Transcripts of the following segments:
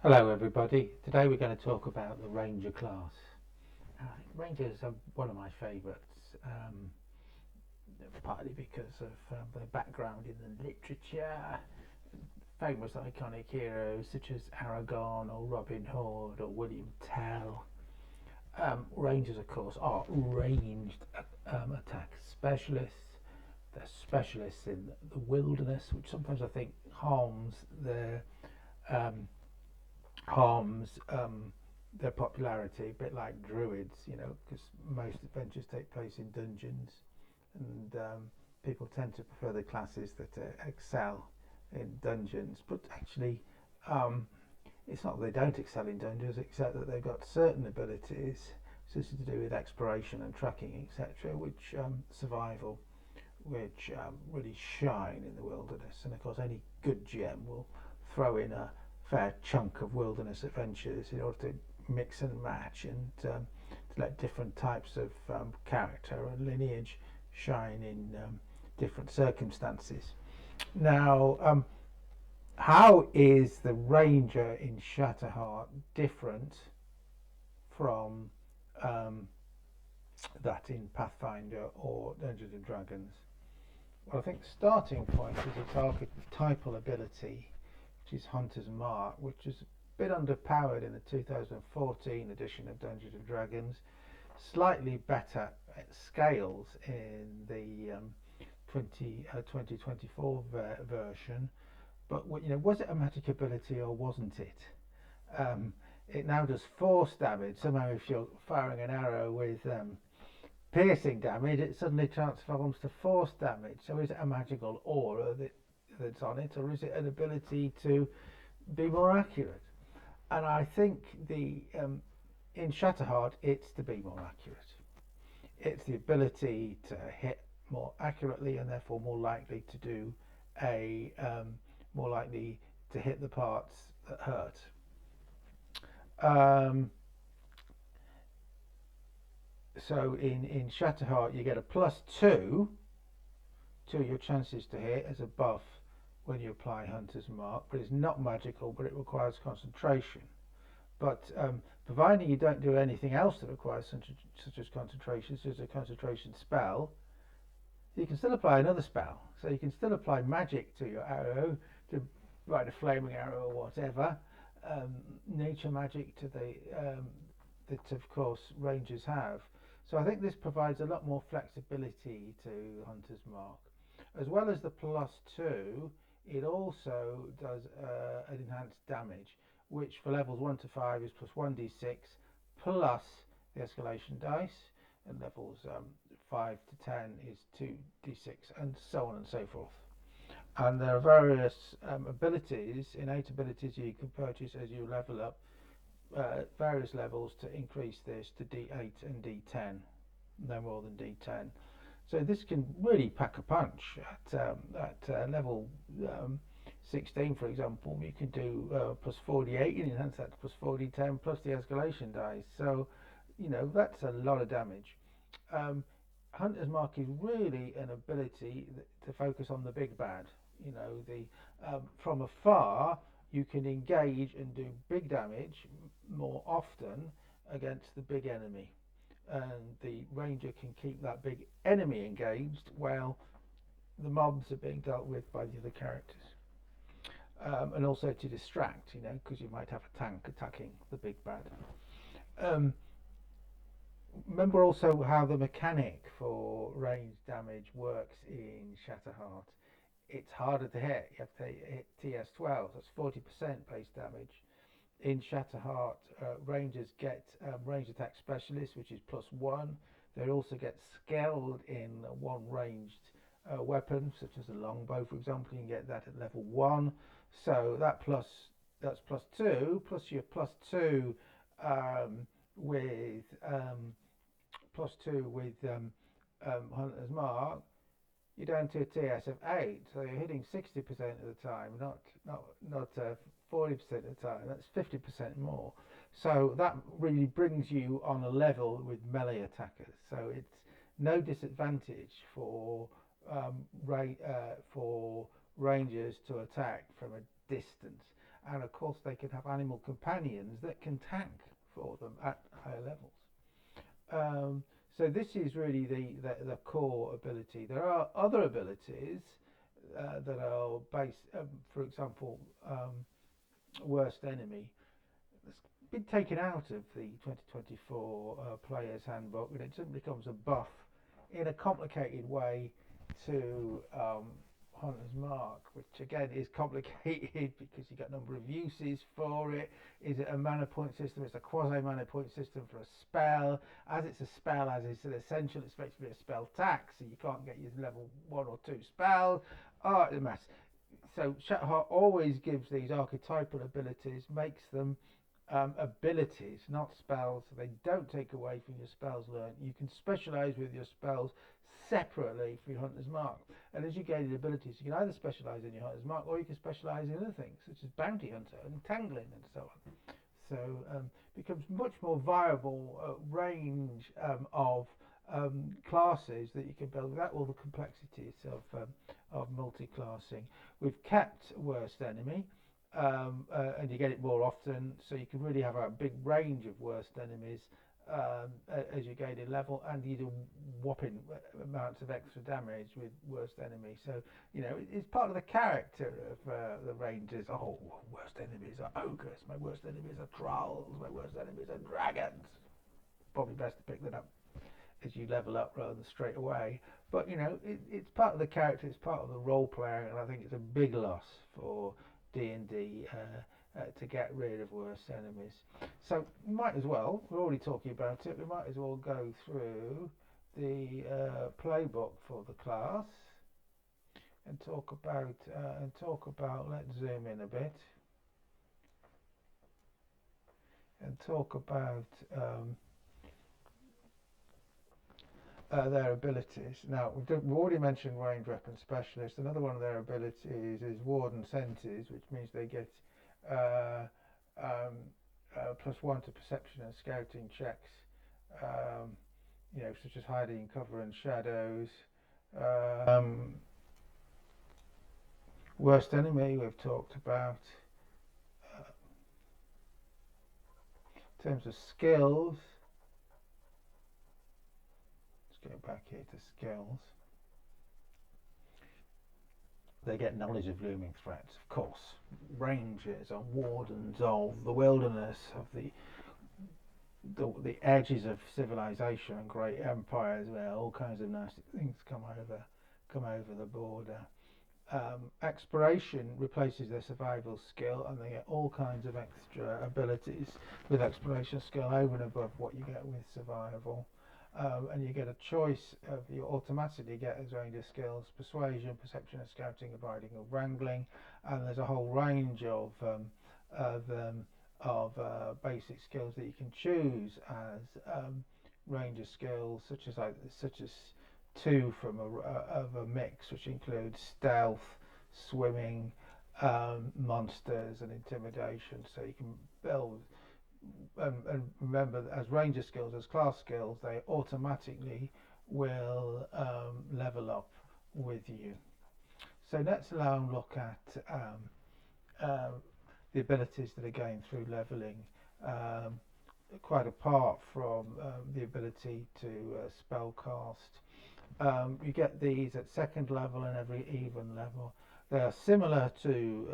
Hello everybody, today we're going to talk about the Ranger class. I think Rangers are one of my favourites, partly because of their background in the literature, famous iconic heroes such as Aragon or Robin Hood or William Tell. Rangers of course are ranged attack specialists. They're specialists in the wilderness, which sometimes I think um, harms their popularity, a bit like druids, because most adventures take place in dungeons, and people tend to prefer the classes that excel in dungeons. But actually, um, it's not that they don't excel in dungeons, except that they've got certain abilities, such as to do with exploration and tracking, etc., which survival, which really shine in the wilderness. And of course, any good GM will throw in a fair chunk of wilderness adventures in order to mix and match and to let different types of character and lineage shine in different circumstances. Now, how is the Ranger in Shatterheart different from um, that in Pathfinder or Dungeons and Dragons? Well, I think the starting point is its archetypal ability, which is Hunter's Mark, which is a bit underpowered in the 2014 edition of Dungeons and Dragons, slightly better at scales in the 2024 version. But was it a magic ability or wasn't it? Um, it now does force damage. Somehow, if you're firing an arrow with piercing damage, it suddenly transforms to force damage. So is it a magical aura that's on it, or is it an ability to be more accurate? And I think the in Shatterheart, it's to be more accurate. It's the ability to hit more accurately and therefore a more likely to hit the parts that hurt. Um, so in Shatterheart, you get a +2 to your chances to hit as a buff when you apply Hunter's Mark, but it's not magical, but it requires concentration. But providing you don't do anything else that requires such as concentration, such as a concentration spell, you can still apply another spell. So you can still apply magic to your arrow, to write a flaming arrow or whatever, nature magic to the that of course rangers have. So I think this provides a lot more flexibility to Hunter's Mark. As well as the +2, it also does an enhanced damage, which for levels 1 to 5 is plus 1d6 plus the escalation dice, and levels 5 to 10 is 2d6, and so on and so forth. And there are various innate abilities you can purchase as you level up, various levels to increase this to D8 and D10, no more than D10. So this can really pack a punch at level 16, for example. You can do plus 48, and enhance that to plus 40, 10 plus the escalation dice. So, that's a lot of damage. Um, Hunter's Mark is really an ability to focus on the big bad. The from afar you can engage and do big damage more often against the big enemy, and the ranger can keep that big enemy engaged while the mobs are being dealt with by the other characters. And also to distract, because you might have a tank attacking the big bad. Um, Remember also how the mechanic for range damage works in Shatterheart. It's harder to hit. You have to hit TS12. That's 40% base damage. In Shatterheart, rangers get range attack specialist, which is +1. They also get skilled in one ranged weapon, such as a longbow, for example. You can get that at level 1. So that's +2 plus your +2 um, with Hunter's Mark. You're down to a TS of 8, so you're hitting 60% of the time, not 40% of the time. That's 50% more. So that really brings you on a level with melee attackers. So it's no disadvantage for rangers to attack from a distance. and of course they can have animal companions that can tank for them at higher levels. Um, so this is really the core ability. There are other abilities that are based, for example, worst enemy. It's been taken out of the 2024 Player's Handbook, and it simply becomes a buff in a complicated way to Hunter's Mark, which again is complicated because you've got a number of uses for it. Is it a mana point system? It's a quasi mana point system for a spell. As it's a spell, as it's an essential, it's supposed to be a spell tax, so you can't get your level 1 or 2 spells. Oh, it's a mess. So Shatterheart always gives these archetypal abilities, makes them abilities, not spells. They don't take away from your spells learned. You can specialize with your spells separately for your Hunter's Mark. And as you gain the abilities, you can either specialize in your Hunter's Mark or you can specialize in other things, such as Bounty Hunter and Tangling and so on. So becomes much more viable range of classes that you can build without all the complexities of multi-classing. We've kept Worst Enemy, and you get it more often, so you can really have a big range of worst enemies as you gain in level, and you do whopping amounts of extra damage with worst enemy. So it's part of the character of the rangers. Oh, worst enemies are ogres, my worst enemies are trolls, my worst enemies are dragons. Probably best to pick that up as you level up rather than straight away. But it's part of the character, it's part of the role playing, and I think it's a big loss for D&D to get rid of worst enemies. So we might as well, we're already talking about it, we might as well go through the playbook for the class and talk about let's zoom in a bit and talk about their abilities. Now, we've already mentioned Ranged Weapon Specialist. Another one of their abilities is Warden Senses, which means they get +1 to perception and scouting checks, such as hiding, cover and shadows. Worst Enemy we've talked about. In terms of skills, go back here to skills. They get knowledge of looming threats, of course. Rangers are wardens of the wilderness, of the edges of civilization and great empires, where all kinds of nasty things come over the border. Exploration replaces their survival skill, and they get all kinds of extra abilities with exploration skill over and above what you get with survival. And you get a choice of, you automatically get as ranger skills: persuasion, perception and scouting, abiding or wrangling, and there's a whole range of basic skills that you can choose as ranger skills, such as 2 from a mix, which includes stealth, swimming, monsters and intimidation. So you can build and remember that as ranger skills, as class skills, they automatically will level up with you. So let's now look at the abilities that are gained through leveling, quite apart from the ability to spell cast. You get these at 2nd level and every even level. They are similar to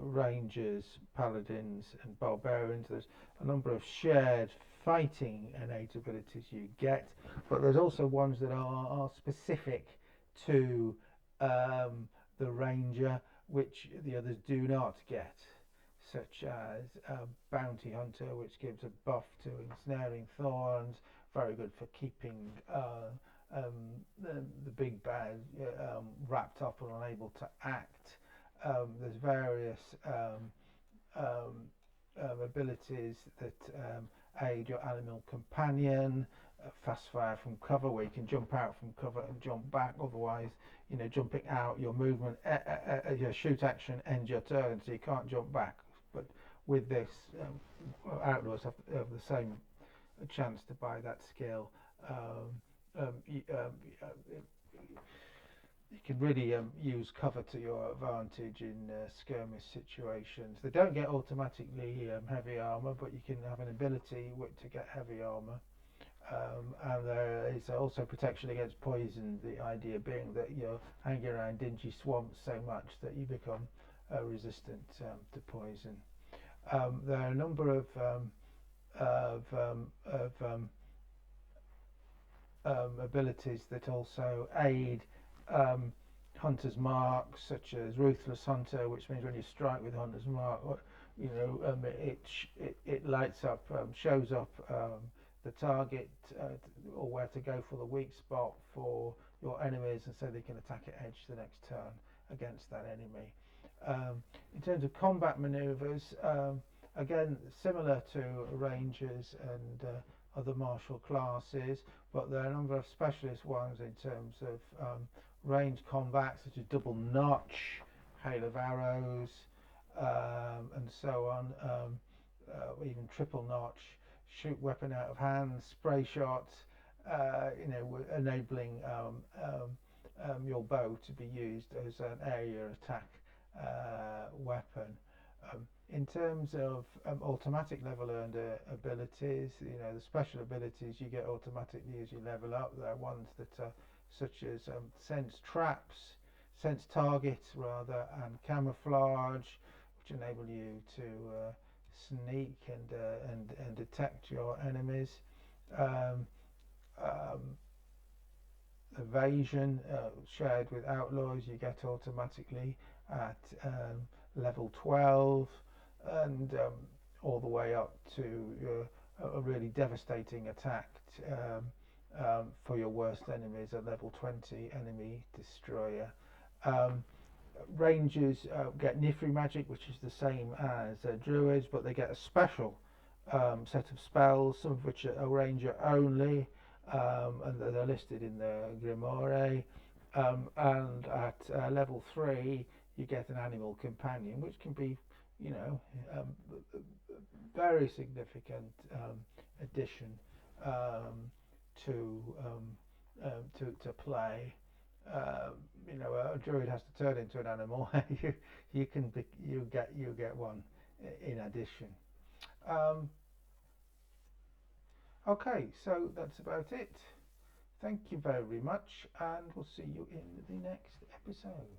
Rangers, Paladins and Barbarians. There's a number of shared fighting innate abilities you get, but there's also ones that are specific to the Ranger, which the others do not get, such as Bounty Hunter, which gives a buff to ensnaring thorns, very good for keeping the big bad wrapped up and unable to act. There's various abilities that aid your animal companion. Fast fire from cover, where you can jump out from cover and jump back. Otherwise, jumping out, your movement, your shoot action ends your turn, so you can't jump back. But with this, outlaws have the same chance to buy that skill. you can really use cover to your advantage in skirmish situations. They don't get automatically heavy armor, but you can have an ability to get heavy armor. And there is also protection against poison, the idea being that you're hanging around dingy swamps so much that you become resistant to poison. There are a number of abilities that also aid hunter's mark, such as Ruthless Hunter, which means when you strike with hunter's mark, it lights up, shows up the target or where to go for the weak spot for your enemies, and so they can attack at edge the next turn against that enemy. In terms of combat maneuvers, again similar to rangers and other martial classes, but there are a number of specialist ones in terms of range combat, such as double notch, hail of arrows, and so on, even triple notch, shoot weapon out of hand, spray shots, enabling your bow to be used as an area attack weapon. In terms of automatic level earned abilities, the special abilities you get automatically as you level up. There are ones that are such as sense targets rather, and camouflage, which enable you to sneak and detect your enemies. Evasion, shared with outlaws, you get automatically at level 12, and all the way up to a really devastating attack for your worst enemies, a level 20 enemy destroyer. Rangers get Nifri magic, which is the same as druids, but they get a special set of spells, some of which are ranger only, and they're listed in the Grimoire. And at level 3 you get an animal companion, which can be, very significant addition to play. A druid has to turn into an animal. you get one in addition. Okay, so that's about it. Thank you very much, and we'll see you in the next episode.